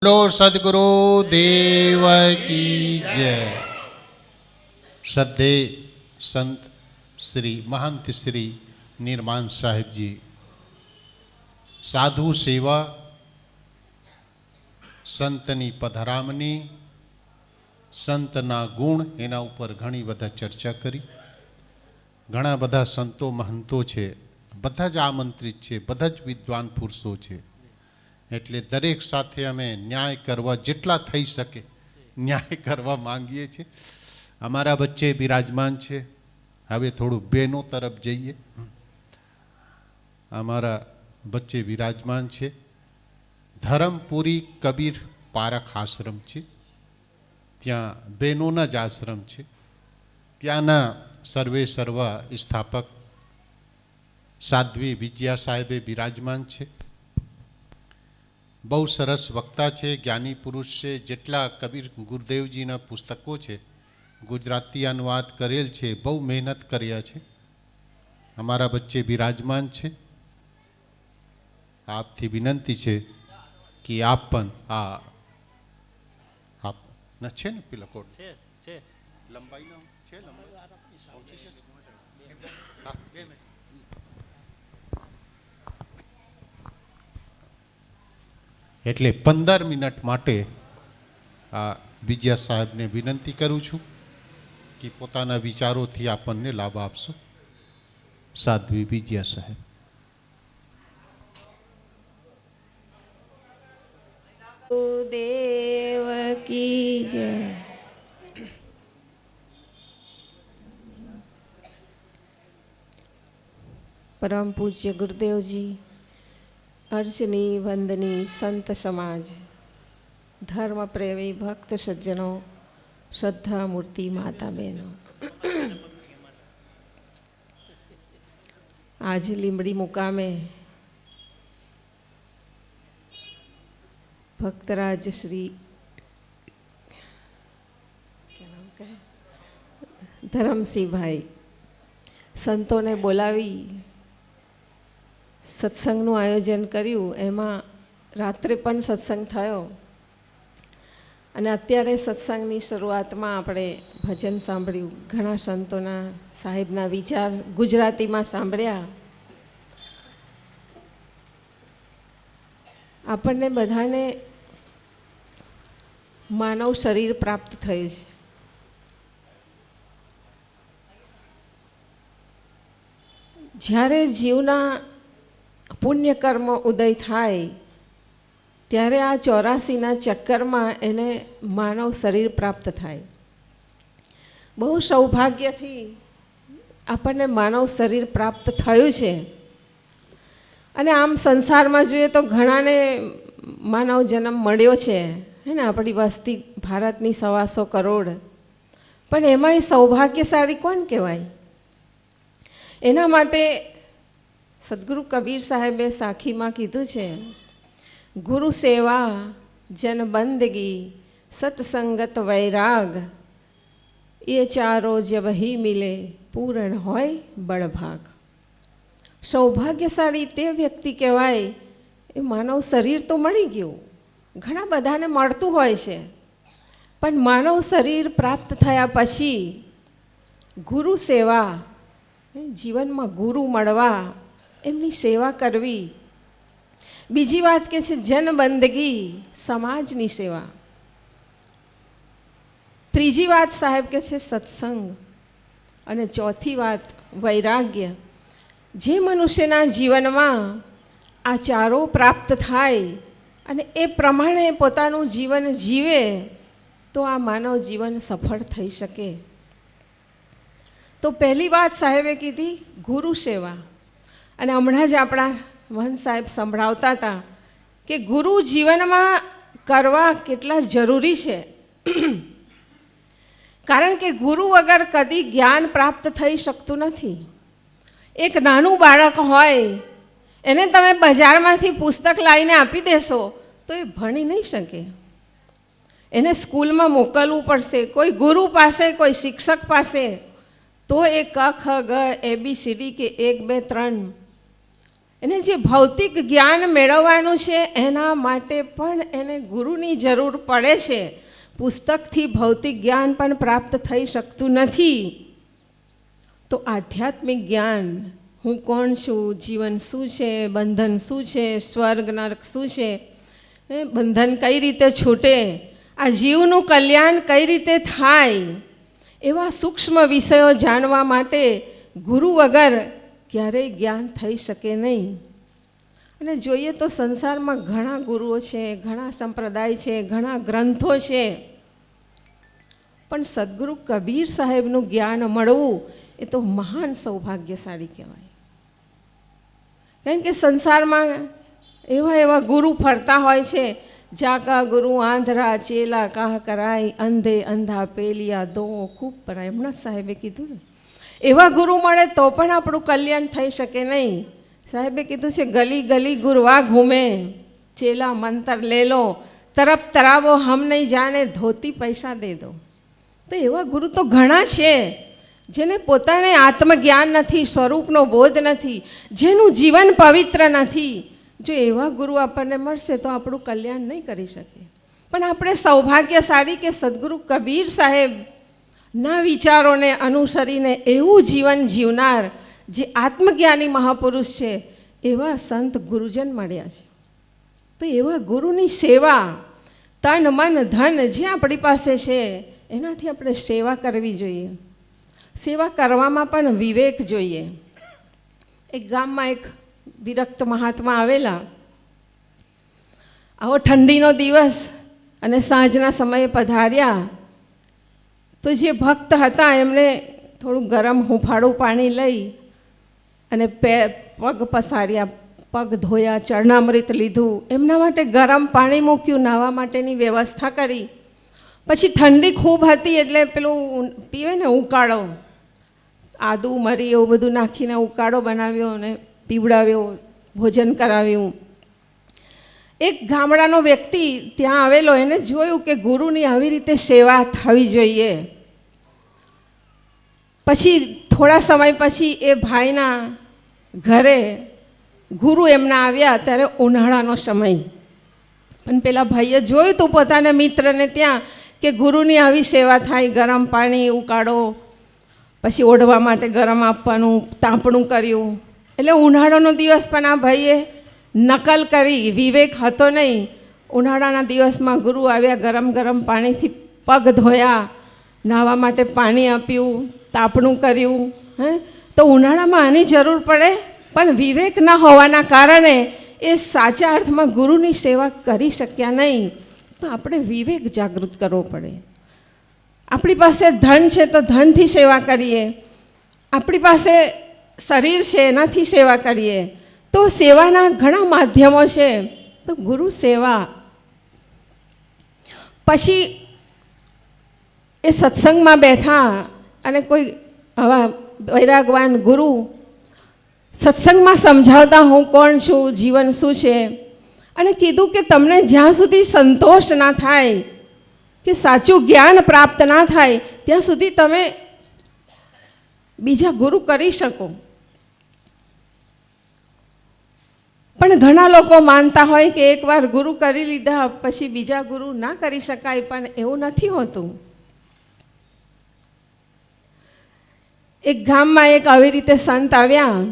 बोलो सदगुरु देव की जय। श्रद्धेय संत श्री महंत श्री निर्माण साहेब जी साधु सेवा संतनी पधरामनी संतना गुण एना उपर घणी बधा चर्चा करी। घणा बधा संतो महंतो छे, बधा ज आमंत्रित छे, बधा ज विद्वान पुरुषो छे। एटले दरेक साथे अमे न्याय करवा जेटला थई सके न्याय करवा मांगीए छे। अमारा बच्चे विराजमान छे। हवे थोड़ू बेनो तरफ जईए। अमारा बच्चे विराजमान छे। धरमपुरी कबीर पारख आश्रम छे, त्यां बेनोना ज आश्रम छे। त्याना सर्वे सर्वा स्थापक साध्वी विजया साहेबे विराजमान छे। बहु सरस वक्ता है, ज्ञानी पुरुष है। जेटला कबीर गुरुदेवजीना पुस्तकों है गुजराती अनुवाद करेल है, बहु मेहनत कर्या छे। हमारा बच्चे विराजमान है। आपथी विनंती है कि आप पण आप न छे ने पेला कोट छे लंबाई ना छे लंबाई एटले 15 मिनट माटे आ विजया साहेब ने विनंती करूँ छूँ कि पोताना विचारों थी आपने लाभ आपशो। साध्वी विजया साहेब। देव की जय। परम पूज्य गुरुदेव जी, अर्चनी वंदनी संत समाज, धर्म प्रेमी भक्त सज्जनों, श्रद्धा मूर्ति माता बहनों, आज લીંબડી મુકામે ભક્તરાજ શ્રી ધરમસિંહ ભાઈ સંતોને બોલાવી સત્સંગનું આયોજન કર્યું। એમાં રાત્રે પણ સત્સંગ થયો અને અત્યારે સત્સંગની શરૂઆતમાં આપણે ભજન સાંભળ્યું। ઘણા સંતોના સાહેબના વિચાર ગુજરાતીમાં સાંભળ્યા। આપણને બધાને માનવ શરીર પ્રાપ્ત થયું છે। જ્યારે જીવના પુણ્યકર્મ ઉદય થાય ત્યારે આ 84ના ચક્કરમાં એને માનવ શરીર પ્રાપ્ત થાય। બહુ સૌભાગ્યથી આપણને માનવ શરીર પ્રાપ્ત થયું છે। અને આમ સંસારમાં જોઈએ તો ઘણાને માનવ જન્મ મળ્યો છે, હે ને। આપણી વસ્તી ભારતની 125 કરોડ, પણ એમાંય સૌભાગ્યશાળી કોણ કહેવાય? એના માટે સદગુરુ કબીર સાહેબે સાખીમાં કીધું છે, ગુરુ સેવા જન બંદગી સત્સંગત વૈરાગ એ ચારો જબ ही मिले पूर्ण होय बड़भाग। સૌભાગ્યશાળી તે વ્યક્તિ કહેવાય એ માનવ શરીર તો મળી ગયું। ઘણા બધાને મળતું હોય છે, પણ માનવ શરીર પ્રાપ્ત થયા પછી ગુરુ સેવા, જીવનમાં ગુરુ મળવા, એમની સેવા કરવી। બીજી વાત કે છે જન બંદગી, સમાજની સેવા। ત્રીજી વાત સાહેબ કે છે સત્સંગ, અને ચોથી વાત વૈરાગ્ય। જે મનુષ્યના જીવનમાં આ ચારો પ્રાપ્ત થાય અને એ પ્રમાણે પોતાનું જીવન જીવે તો આ માનવ જીવન સફળ થઈ શકે। તો પહેલી વાત સાહેબે કીધી ગુરુ સેવા। અને હમણાં જ આપણા મહંત સાહેબ સંભળાવતા હતા કે ગુરુ જીવનમાં કરવા કેટલા જરૂરી છે। કારણ કે ગુરુ વગર કદી જ્ઞાન પ્રાપ્ત થઈ શકતું નથી। એક નાનું બાળક હોય એને તમે બજારમાંથી પુસ્તક લાવીને આપી દેશો તો એ ભણી નહીં શકે। એને સ્કૂલમાં મોકલવું પડશે, કોઈ ગુરુ પાસે, કોઈ શિક્ષક પાસે, તો એ ક ખ ગ ABCD કે 1 2 3 એને જે ભૌતિક જ્ઞાન મેળવવાનું છે એના માટે પણ એને ગુરુની જરૂર પડે છે. પુસ્તકથી ભૌતિક જ્ઞાન પણ પ્રાપ્ત થઈ શકતું નથી. તો આધ્યાત્મિક જ્ઞાન, હું કોણ છું, જીવન શું છે, બંધન શું છે, સ્વર્ગ નરક શું છે, બંધન કઈ રીતે છૂટે, આ જીવનું કલ્યાણ કઈ રીતે થાય, એવા સૂક્ષ્મ વિષયો જાણવા માટે ગુરુ વગર ક્યારેય જ્ઞાન થઈ શકે નહીં. અને જોઈએ તો સંસારમાં ઘણા ગુરુઓ છે, ઘણા સંપ્રદાય છે, ઘણા ગ્રંથો છે, પણ સદગુરુ કબીર સાહેબનું જ્ઞાન મળવું એ તો મહાન સૌભાગ્યશાળી કહેવાય. કારણ કે સંસારમાં એવા એવા ગુરુ ફરતા હોય છે, જાકા ગુરુ આંધળા ચેલા કાહ કરાય, અંધે અંધા પેલિયા દો ખૂબ પરાય. હમણાં સાહેબે કીધું ને, એવા ગુરુ મળે તો પણ આપણું કલ્યાણ થઈ શકે નહીં. સાહેબે કીધું છે, ગલી ગલી ગુરવા ઘૂમે, ચેલા મંતર લે લો, તરફ તરાવો હમ નહીં જાણે, ધોતી પૈસા દે દો. તો એવા ગુરુ તો ઘણા છે, જેને પોતાને આત્મજ્ઞાન નથી, સ્વરૂપનો બોધ નથી, જેનું જીવન પવિત્ર નથી. જો એવા ગુરુ આપણને મળશે તો આપણું કલ્યાણ નહીં કરી શકે. પણ આપણે સૌભાગ્યશાળી કે સદગુરુ કબીર સાહેબ ના વિચારોને અનુસરીને એવું જીવન જીવનાર જે આત્મજ્ઞાની મહાપુરુષ છે એવા સંત ગુરુજન મળ્યા છે. તો એવા ગુરુની સેવા, તન મન ધન જે આપણી પાસે છે એનાથી આપણે સેવા કરવી જોઈએ. સેવા કરવામાં પણ વિવેક જોઈએ. એક ગામમાં એક વિરક્ત મહાત્મા આવેલા. આવો ઠંડીનો દિવસ અને સાંજના સમયે પધાર્યા. તો જે ભક્ત હતા એમને થોડું ગરમ હુંફાળું પાણી લઈ અને પગ પસાર્યા, પગ ધોયા, ચરણામૃત લીધું, એમના માટે ગરમ પાણી મૂક્યું, નાહવા માટેની વ્યવસ્થા કરી. પછી ઠંડી ખૂબ હતી એટલે પેલું પીવે ને ઉકાળો, આદુ મરી એવું બધું નાખીને ઉકાળો બનાવ્યો અને પીવડાવ્યો, ભોજન કરાવ્યું. એક ગામડાનો વ્યક્તિ ત્યાં આવેલો, એને જોયું કે ગુરુની આવી રીતે સેવા થવી જોઈએ. પછી થોડા સમય પછી એ ભાઈના ઘરે ગુરુ એમના આવ્યા, ત્યારે ઉનાળાનો સમય. પણ પેલા ભાઈએ જોયું તું પોતાના મિત્રને ત્યાં કે ગુરુની આવી સેવા થાય, ગરમ પાણી ઉકાળો, પછી ઓઢવા માટે ગરમ આપવાનું, તાપણું કર્યું. એટલે ઉનાળાનો દિવસ પણ આ ભાઈએ નકલ કરી, વિવેક હતો નહીં. ઉનાળાના દિવસમાં ગુરુ આવ્યા, ગરમ ગરમ પાણીથી પગ ધોયા, નાહવા માટે પાણી આપ્યું, તાપણું કર્યું. તો ઉનાળામાં આની જરૂર પડે, પણ વિવેક ન હોવાના કારણે એ સાચા અર્થમાં ગુરુની સેવા કરી શક્યા નહીં. તો આપણે વિવેક જાગૃત કરવો પડે. આપણી પાસે ધન છે તો ધનથી સેવા કરીએ, આપણી પાસે શરીર છે એનાથી સેવા કરીએ. તો સેવાના ઘણા માધ્યમો છે. તો ગુરુ સેવા. પછી એ સત્સંગમાં બેઠા અને કોઈ આવા વૈરાગવાન ગુરુ સત્સંગમાં સમજાવતા, હું કોણ છું, જીવન શું છે, અને કીધું કે તમને જ્યાં સુધી સંતોષ ના થાય, કે સાચું જ્ઞાન પ્રાપ્ત ના થાય, ત્યાં સુધી તમે બીજા ગુરુ કરી શકો. પણ ઘણા લોકો માનતા હોય કે એકવાર ગુરુ કરી લીધા પછી બીજા ગુરુ ના કરી શકાય, પણ એવું નથી હોતું. એક ગામમાં એક આવી રીતે સંત આવ્યા,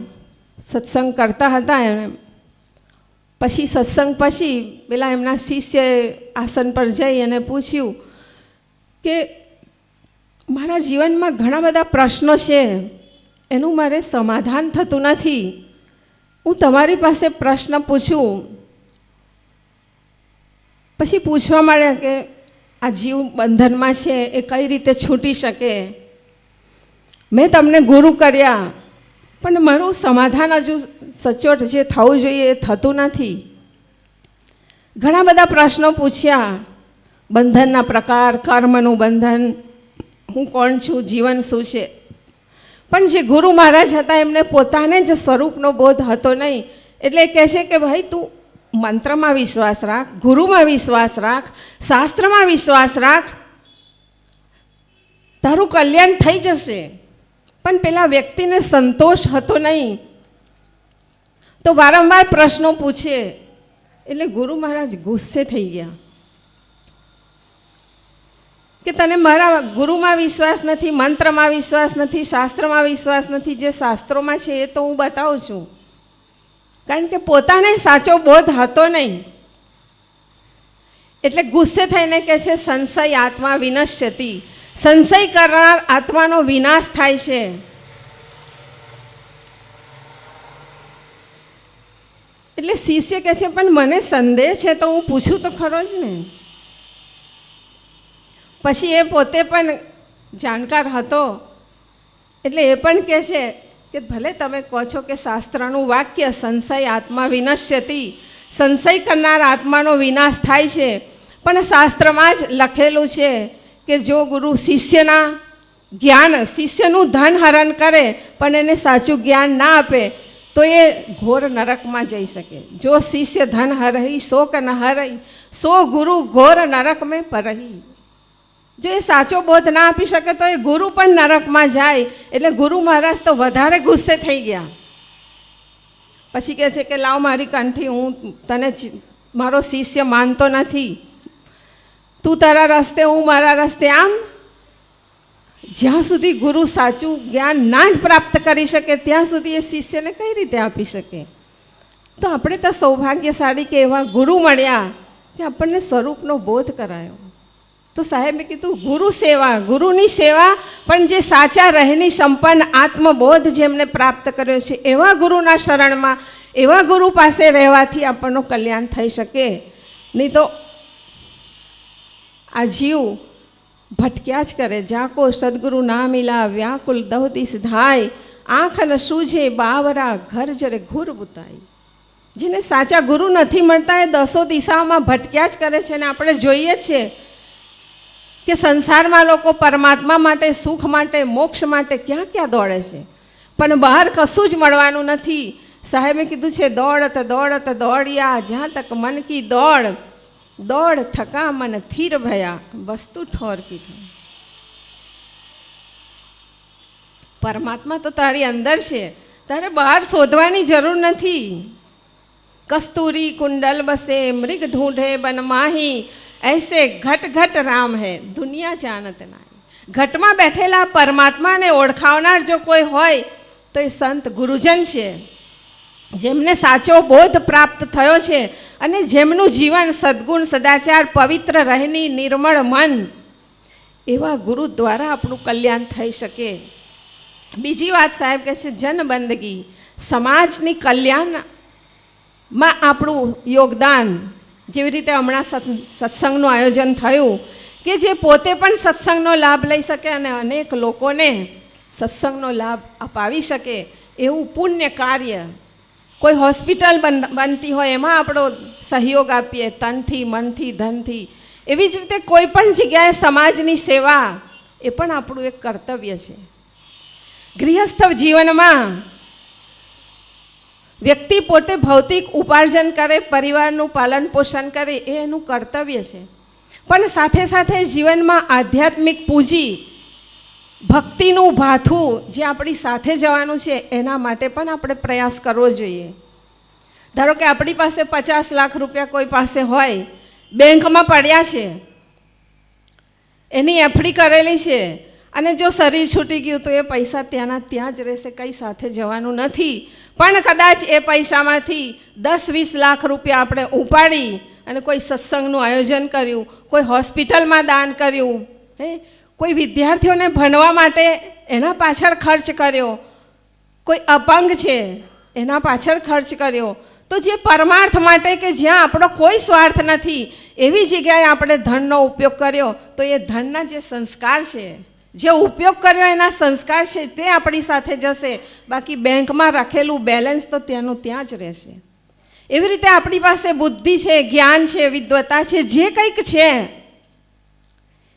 સત્સંગ કરતા હતા. એણે પછી સત્સંગ પછી પેલા એમના શિષ્ય આસન પર જઈ અને પૂછ્યું કે મારા જીવનમાં ઘણા બધા પ્રશ્નો છે, એનું મારે સમાધાન થતું નથી, હું તમારી પાસે પ્રશ્ન પૂછું. પછી પૂછવા માંડ્યા કે આ જીવ બંધનમાં છે એ કઈ રીતે છૂટી શકે. મેં તમને ગુરુ કર્યા, પણ મારું સમાધાન હજુ સચોટ જે થવું જોઈએ એ થતું નથી. ઘણા બધા પ્રશ્નો પૂછ્યા, બંધનના પ્રકાર, કર્મનું બંધન, હું કોણ છું, જીવન શું છે. પણ જે ગુરુ મહારાજ હતા એમને પોતાને જ સ્વરૂપનો બોધ હતો નહીં. એટલે કહે છે કે ભાઈ તું મંત્રમાં વિશ્વાસ રાખ, ગુરુમાં વિશ્વાસ રાખ, શાસ્ત્રમાં વિશ્વાસ રાખ, તારું કલ્યાણ થઈ જશે. પણ પેલા વ્યક્તિને સંતોષ હતો નહીં. તો તો વારંવાર પ્રશ્નો પૂછે એટલે ગુરુ મહારાજ ગુસ્સે થઈ ગયા કે તને મારા ગુરુમાં વિશ્વાસ નથી, મંત્રમાં વિશ્વાસ નથી, શાસ્ત્રમાં વિશ્વાસ નથી. જે શાસ્ત્રોમાં છે એ તો હું બતાવું છું. કારણ કે પોતાને સાચો બોધ હતો નહીં. એટલે ગુસ્સે થઈને કહે છે સંશય આત્મા વિનશ્યતિ, સંશય કરનાર આત્માનો વિનાશ થાય છે. એટલે શિષ્ય કહે છે પણ મને સંદેહ છે તો હું પૂછું તો ખરો જ ને. પછી એ પોતે પણ જાણકાર હતો એટલે એ પણ કહે છે કે ભલે તમે કહો છો કે શાસ્ત્રનું વાક્ય સંશય આત્મા વિનશ્યતિ, સંશય કરનાર આત્માનો વિનાશ થાય છે, પણ શાસ્ત્રમાં જ લખેલું છે કે જો ગુરુ શિષ્યના જ્ઞાન, શિષ્યનું ધન હરણ કરે પણ એને સાચું જ્ઞાન ના આપે તો એ ઘોર નરકમાં જઈ શકે. જો શિષ્ય ધન હરહી શોક ન હરહી, સો ગુરુ ઘોર નરક મેં પરહી. જો એ સાચો બોધ ના આપી શકે તો એ ગુરુ પણ નરકમાં જાય. એટલે ગુરુ મહારાજ તો વધારે ગુસ્સે થઈ ગયા. પછી કહે છે કે લાવ મારી કંઠી, હું તને મારો શિષ્ય માનતો નથી, તું તારા રસ્તે હું મારા રસ્તે. આમ જ્યાં સુધી ગુરુ સાચું જ્ઞાન ના જ પ્રાપ્ત કરી શકે ત્યાં સુધી એ શિષ્યને કઈ રીતે આપી શકે. તો આપણે તો સૌભાગ્યશાળી કે એવા ગુરુ મળ્યા કે આપણને સ્વરૂપનો બોધ કરાયો. તો સાહેબે કીધું ગુરુ સેવા, ગુરુની સેવા પણ જે સાચા રહેની સંપન્ન આત્મબોધ જેમને પ્રાપ્ત કર્યો છે એવા ગુરુના શરણમાં, એવા ગુરુ પાસે રહેવાથી આપણનું કલ્યાણ થઈ શકે. નહીં તો આ જીવ ભટક્યા જ કરે. જાકો સદગુરુ ના મિલા વ્યાકુલ દહદિશ ધાય, આંખ ન સૂજે બાવરા ઘર જરે ઘૂર બુતાય. જેને સાચા ગુરુ નથી મળતા એ દસો દિશાઓમાં ભટક્યા જ કરે છે. અને આપણે જોઈએ છીએ કે સંસારમાં લોકો પરમાત્મા માટે, સુખ માટે, મોક્ષ માટે ક્યાં ક્યાં દોડે છે, પણ બહાર કશું જ મળવાનું નથી. સાહેબે કીધું છે દોડત દોડત દોડ્યા જ્યાં તક મન કી દોડ, દોડ થકા મન થીર ભયા વસ્તુ ઠોર કી. પરમાત્મા તો તારી અંદર છે, તારે બહાર શોધવાની જરૂર નથી. કસ્તુરી કુંડલ બસે મૃગ ઢૂંઢે બન માહી, ऐसे घट घट राम है दुनिया जानत नहीं. ઘટમાં બેઠેલા પરમાત્માને ઓળખાવનાર જો કોઈ હોય તો એ સંત ગુરુજન છે, જેમને સાચો બોધ પ્રાપ્ત થયો છે અને જેમનું જીવન સદ્ગુણ, સદાચાર, પવિત્ર રહેની નિર્મળ મન, એવા ગુરુ દ્વારા આપણું કલ્યાણ થઈ શકે. બીજી વાત સાહેબ કહે છે જનબંદગી, સમાજની કલ્યાણમાં આપણું યોગદાન. જેવી રીતે હમણાં સત્સંગનું આયોજન થયું કે જે પોતે પણ સત્સંગનો લાભ લઈ શકે અને અનેક લોકોને સત્સંગનો લાભ અપાવી શકે એવું પુણ્ય કાર્ય. કોઈ હોસ્પિટલ બનતી હોય એમાં આપણો સહયોગ આપીએ, તનથી, મનથી, ધનથી. એવી જ રીતે કોઈ પણ જગ્યાએ સમાજની સેવા એ પણ આપણું એક કર્તવ્ય છે. ગૃહસ્થ જીવનમાં વ્યક્તિ પોતે ભૌતિક ઉપાર્જન કરે, પરિવારનું પાલન પોષણ કરે એ એનું કર્તવ્ય છે, પણ સાથે સાથે જીવનમાં આધ્યાત્મિક પૂંજી, ભક્તિનું ભાથું જે આપણી સાથે જવાનું છે એના માટે પણ આપણે પ્રયાસ કરવો જોઈએ. ધારો કે આપણી પાસે 50 લાખ રૂપિયા કોઈ પાસે હોય, બેંકમાં પડ્યા છે, એની એફડી કરેલી છે, અને જો શરીર છૂટી ગયું તો એ પૈસા ત્યાંના ત્યાં જ રહેશે, કંઈ સાથે જવાનું નથી. પણ કદાચ એ પૈસામાંથી 10-20 લાખ રૂપિયા આપણે ઉપાડી અને કોઈ સત્સંગનું આયોજન કર્યું, કોઈ હોસ્પિટલમાં દાન કર્યું, કોઈ વિદ્યાર્થીઓને ભણવા માટે એના પાછળ ખર્ચ કર્યો, કોઈ અપંગ છે એના પાછળ ખર્ચ કર્યો, તો જે પરમાર્થ માટે કે જ્યાં આપણો કોઈ સ્વાર્થ નથી એવી જગ્યાએ આપણે ધનનો ઉપયોગ કર્યો તો એ ધનના જે સંસ્કાર છે, જે ઉપયોગ કર્યો એના સંસ્કાર છે તે આપણી સાથે જશે. બાકી બેંકમાં રાખેલું બેલેન્સ તો ત્યાંનું ત્યાં જ રહેશે. એવી રીતે આપણી પાસે બુદ્ધિ છે, જ્ઞાન છે, વિદ્વતા છે, જે કંઈક છે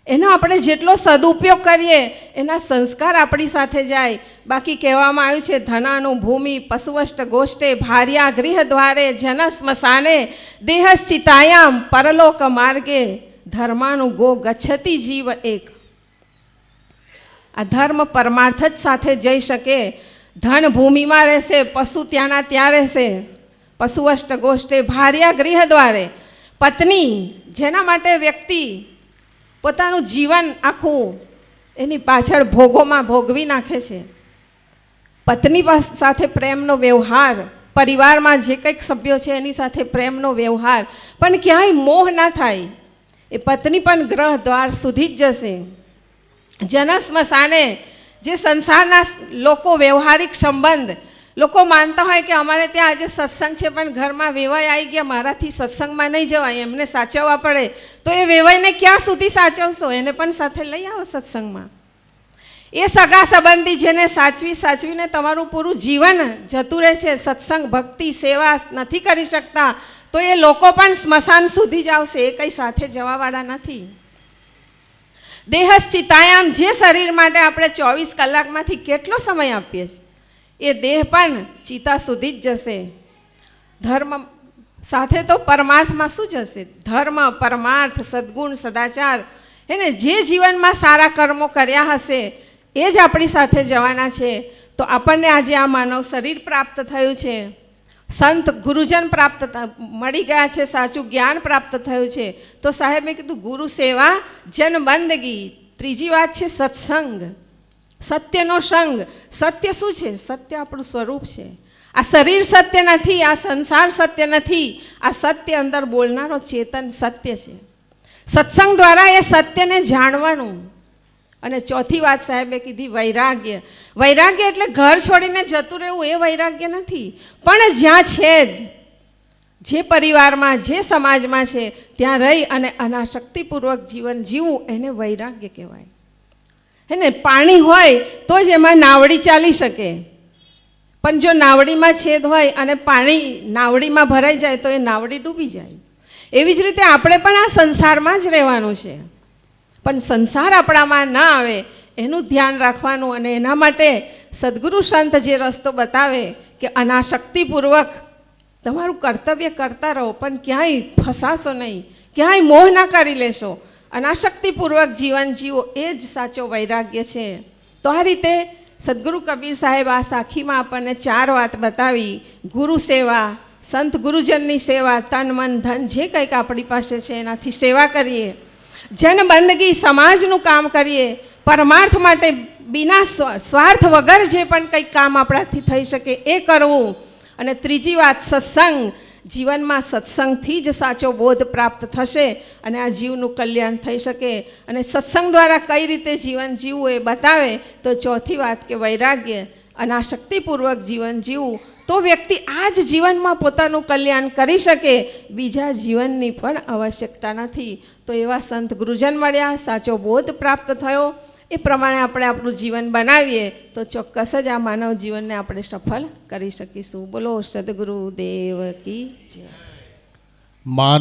એનો આપણે જેટલો સદુપયોગ કરીએ એના સંસ્કાર આપણી સાથે જાય. બાકી કહેવામાં આવ્યું છે ધનાનું ભૂમિ પશુવષ્ટ ગોષ્ઠે ભાર્યા ગૃહ દ્વારે જન સ્મશાને દેહશ્ચિતાયામ પરલોક માર્ગે ધર્માનું ગો ગચ્છતિ જીવ એક. આ ધર્મ પરમાર્થ જ સાથે જઈ શકે. ધન ભૂમિમાં રહેશે, પશુ ત્યાંના ત્યાં રહેશે, પશુઅષ્ટ ગોષ્ઠે ભાર્યા ગૃહ દ્વારે. પત્ની જેના માટે વ્યક્તિ પોતાનું જીવન આખું એની પાછળ ભોગોમાં ભોગવી નાખે છે. પત્ની સાથે પ્રેમનો વ્યવહાર, પરિવારમાં જે કંઈક સભ્યો છે એની સાથે પ્રેમનો વ્યવહાર, પણ ક્યાંય મોહ ના થાય. એ પત્ની પણ ગ્રહ દ્વાર સુધી જ જશે. જન સ્મશાને જે સંસારના લોકો વ્યવહારિક સંબંધ, લોકો માનતા હોય કે અમારે ત્યાં આજે સત્સંગ છે પણ ઘરમાં વેવાઈ આવી ગયા, મારાથી સત્સંગમાં નહીં જવાય, એમને સાચવવા પડે. તો એ વેવાઈને ક્યાં સુધી સાચવશો? એને પણ સાથે લઈ આવો સત્સંગમાં. એ સગા સંબંધી જેને સાચવીને તમારું પૂરું જીવન જતું રહે છે, સત્સંગ ભક્તિ સેવા નથી કરી શકતા, તો એ લોકો પણ સ્મશાન સુધી જ આવશે, એ કંઈ સાથે જવાવાળા નથી. દેહશ્ચિતાયામ, જે શરીર માટે આપણે 24 કલાકમાંથી કેટલો સમય આપીએ છીએ, એ દેહ પણ ચિતા સુધી જ જશે. ધર્મ સાથે તો પરમાર્થમાં શું જશે? ધર્મ, પરમાર્થ, સદ્ગુણ, સદાચાર, એને જે જીવનમાં સારા કર્મો કર્યા હશે એ જ આપણી સાથે જવાના છે. તો આપણને આજે આ માનવ શરીર પ્રાપ્ત થયું છે, સંત ગુરુજન પ્રાપ્ત મળી ગયા છે, સાચું જ્ઞાન પ્રાપ્ત થયું છે. તો સાહેબે કીધું ગુરુ સેવા જન બંદગી. ત્રીજી વાત છે સત્સંગ, સત્યનો સંગ. સત્ય શું છે? સત્ય આપણું સ્વરૂપ છે. આ શરીર સત્ય નથી, આ સંસાર સત્ય નથી, આ સત્ય અંદર બોલનારો ચેતન સત્ય છે. સત્સંગ દ્વારા એ સત્યને જાણવાનું. અને ચોથી વાત સાહેબે કીધી વૈરાગ્ય. વૈરાગ્ય એટલે ઘર છોડીને જતું રહેવું, એ વૈરાગ્ય નથી, પણ જ્યાં છે જ, જે પરિવારમાં, જે સમાજમાં છે ત્યાં રહી અને અનાસક્તિપૂર્વક જીવન જીવવું, એને વૈરાગ્ય કહેવાય. હે ને? પાણી હોય તો જ એમાં નાવડી ચાલી શકે, પણ જો નાવડીમાં છેદ હોય અને પાણી નાવડીમાં ભરાઈ જાય તો એ નાવડી ડૂબી જાય. એવી જ રીતે આપણે પણ આ સંસારમાં જ રહેવાનું છે, પણ સંસાર આપણામાં ના આવે એનું ધ્યાન રાખવાનું. અને એના માટે સદ્ગુરુ સંત જે રસ્તો બતાવે કે અનાસક્તિપૂર્વક તમારું કર્તવ્ય કરતા રહો, પણ ક્યાંય ફસાશો નહીં, ક્યાંય મોહ ના કરી લેશો, અનાસક્તિપૂર્વક જીવન જીવો, એ જ સાચો વૈરાગ્ય છે. તો આ રીતે સદગુરુ કબીર સાહેબ આ સાખીમાં આપણને 4 વાત બતાવી. ગુરુ સેવા, સંત ગુરુજનની સેવા, તન મન ધન જે કંઈક આપણી પાસે છે એનાથી સેવા કરીએ. જન બંદગી, સમાજનું કામ કરીએ. પરમાર્થ માટે બિના સ્વાર્થ વગર જે પણ કંઈક કામ આપણાથી થઈ શકે એ કરવું. અને ત્રીજી વાત સત્સંગ. જીવનમાં સત્સંગથી જ સાચો બોધ પ્રાપ્ત થશે અને આ જીવનું કલ્યાણ થઈ શકે. અને સત્સંગ દ્વારા કઈ રીતે જીવન જીવવું એ બતાવે. તો ચોથી વાત કે વૈરાગ્ય, અનાસક્તિપૂર્વક જીવન જીવવું, તો વ્યક્તિ આ જ જીવનમાં પોતાનું કલ્યાણ કરી શકે, બીજા જીવનની પણ આવશ્યકતા નથી. તો એવા સંત ગુરુજન મળ્યા, સાચો બોધ પ્રાપ્ત થયો, એ પ્રમાણે આપણે આપણું જીવન બનાવીએ તો ચોક્કસ જ આ માનવ જીવનને આપણે સફળ કરી શકીશું. બોલો સદગુરુ દેવ કી જય. માનવ